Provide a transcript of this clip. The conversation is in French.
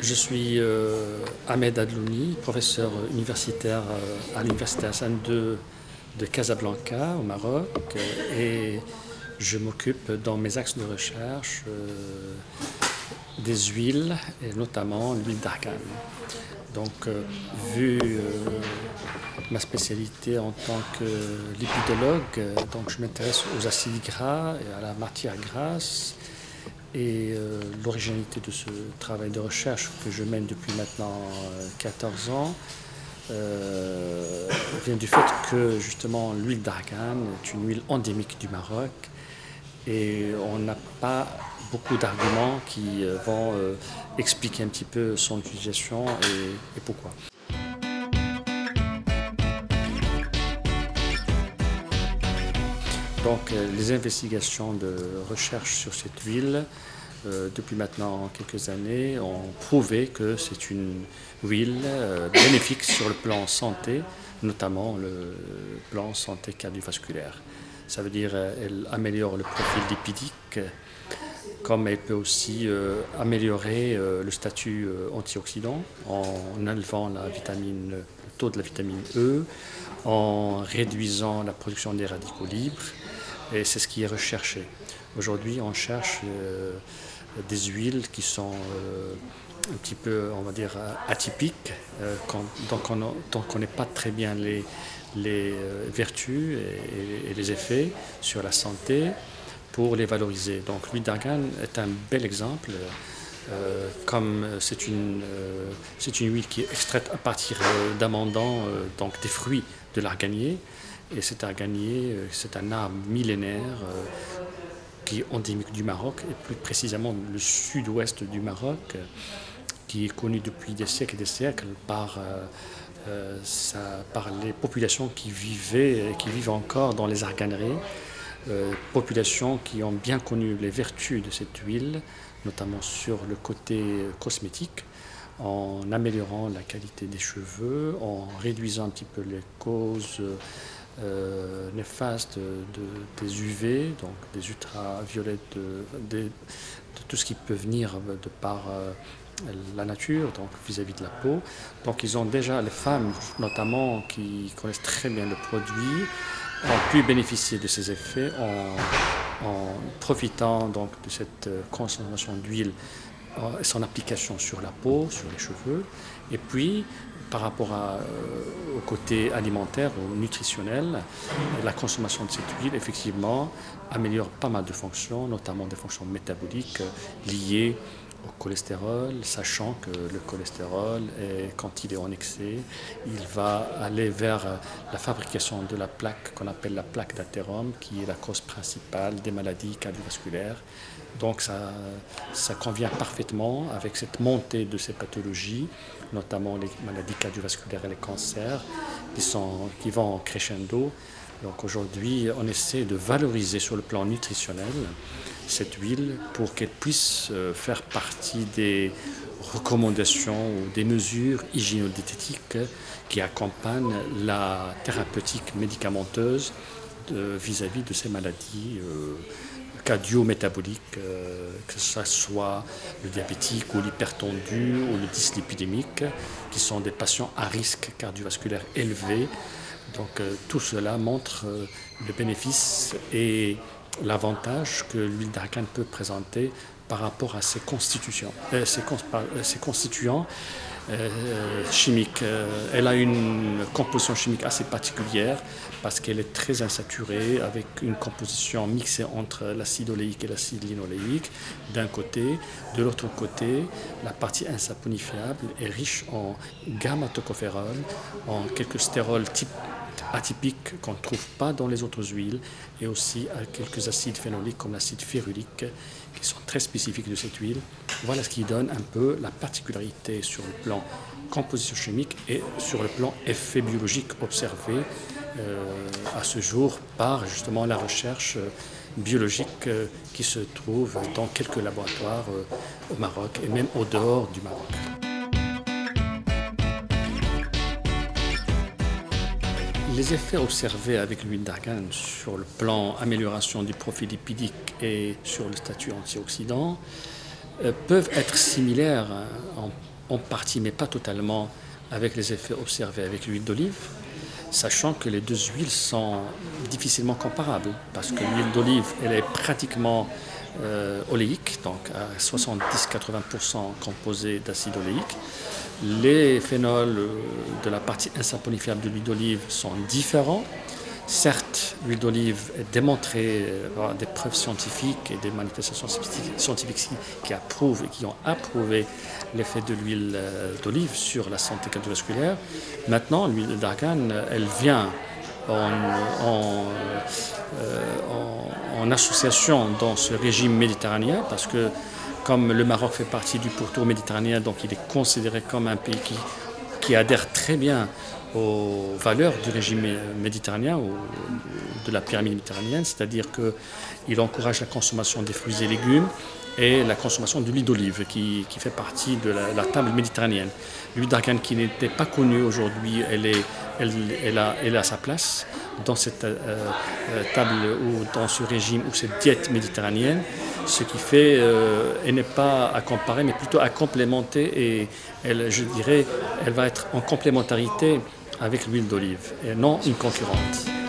Je suis Ahmed Adlouni, professeur universitaire à l'Université Hassan II de Casablanca au Maroc et je m'occupe dans mes axes de recherche des huiles et notamment l'huile d'argan. Donc, vu ma spécialité en tant que lipidologue, donc je m'intéresse aux acides gras et à la matière grasse. Et l'originalité de ce travail de recherche que je mène depuis maintenant 14 ans vient du fait que justement l'huile d'argan est une huile endémique du Maroc et on n'a pas beaucoup d'arguments qui vont expliquer un petit peu son utilisation et pourquoi. Donc les investigations de recherche sur cette huile depuis maintenant quelques années ont prouvé que c'est une huile bénéfique sur le plan santé, notamment le plan santé cardiovasculaire. Ça veut dire qu'elle améliore le profil lipidique, comme elle peut aussi améliorer le statut antioxydant en enlevant le taux de la vitamine E, en réduisant la production des radicaux libres. Et c'est ce qui est recherché. Aujourd'hui, on cherche des huiles qui sont un petit peu, on va dire, atypiques, donc on ne connaît pas très bien les vertus et les effets sur la santé pour les valoriser. Donc l'huile d'argan est un bel exemple, comme c'est une huile qui est extraite à partir d'amendants, donc des fruits de l'arganier. Et cet arganier, c'est un arbre millénaire qui est endémique du Maroc, et plus précisément le sud-ouest du Maroc, qui est connu depuis des siècles et des siècles par les populations qui vivent encore dans les arganeries, populations qui ont bien connu les vertus de cette huile, notamment sur le côté cosmétique, en améliorant la qualité des cheveux, en réduisant un petit peu les causes néfastes des UV, donc des ultraviolettes, de tout ce qui peut venir de par la nature, donc vis-à-vis de la peau. Donc ils ont déjà, les femmes notamment, qui connaissent très bien le produit, ont pu bénéficier de ces effets en profitant donc de cette concentration d'huile et son application sur la peau, sur les cheveux. Et puis, par rapport au côté alimentaire ou nutritionnel, la consommation de cette huile, effectivement, améliore pas mal de fonctions, notamment des fonctions métaboliques liées au cholestérol, sachant que le cholestérol, quand il est en excès, il va aller vers la fabrication de la plaque qu'on appelle la plaque d'athérome, qui est la cause principale des maladies cardiovasculaires. Donc ça convient parfaitement avec cette montée de ces pathologies, notamment les maladies cardiovasculaires et les cancers, qui vont en crescendo. Donc aujourd'hui, on essaie de valoriser sur le plan nutritionnel cette huile pour qu'elle puisse faire partie des recommandations ou des mesures hygiéno-diététiques qui accompagnent la thérapeutique médicamenteuse vis-à-vis de ces maladies cardio-métaboliques, que ce soit le diabétique ou l'hypertendu ou le dyslipidémique, qui sont des patients à risque cardiovasculaire élevé. Donc tout cela montre le bénéfice et l'avantage que l'huile d'argan peut présenter par rapport à ses constituants chimiques. Elle a une composition chimique assez particulière parce qu'elle est très insaturée, avec une composition mixée entre l'acide oléique et l'acide linoléique d'un côté. De l'autre côté, la partie insaponifiable est riche en gamma-tocophérol, en quelques stérols atypiques qu'on ne trouve pas dans les autres huiles, et aussi à quelques acides phénoliques comme l'acide férulique qui sont très spécifiques de cette huile. Voilà ce qui donne un peu la particularité sur le plan composition chimique et sur le plan effet biologique observé à ce jour par justement la recherche biologique qui se trouve dans quelques laboratoires au Maroc et même au dehors du Maroc. Les effets observés avec l'huile d'argan sur le plan amélioration du profil lipidique et sur le statut antioxydant peuvent être similaires en en partie, mais pas totalement, avec les effets observés avec l'huile d'olive, sachant que les deux huiles sont difficilement comparables, parce que l'huile d'olive, elle est pratiquement oléique, donc à 70-80% composée d'acide oléique. Les phénols de la partie insaponifiable de l'huile d'olive sont différents. Certes, l'huile d'olive est démontrée par des preuves scientifiques et des manifestations scientifiques qui approuvent et qui ont approuvé l'effet de l'huile d'olive sur la santé cardiovasculaire. Maintenant, l'huile d'argan, elle vient en association dans ce régime méditerranéen, parce que comme le Maroc fait partie du pourtour méditerranéen, donc il est considéré comme un pays qui adhère très bien aux valeurs du régime méditerranéen ou de la pyramide méditerranéenne, c'est-à-dire qu'il encourage la consommation des fruits et légumes et la consommation de l'huile d'olive qui fait partie de la table méditerranéenne. L'huile d'argan qui n'était pas connue aujourd'hui, elle a sa place dans cette table ou dans ce régime ou cette diète méditerranéenne, ce qui fait, elle n'est pas à comparer mais plutôt à complémenter, et je dirais elle va être en complémentarité avec l'huile d'olive et non une concurrente.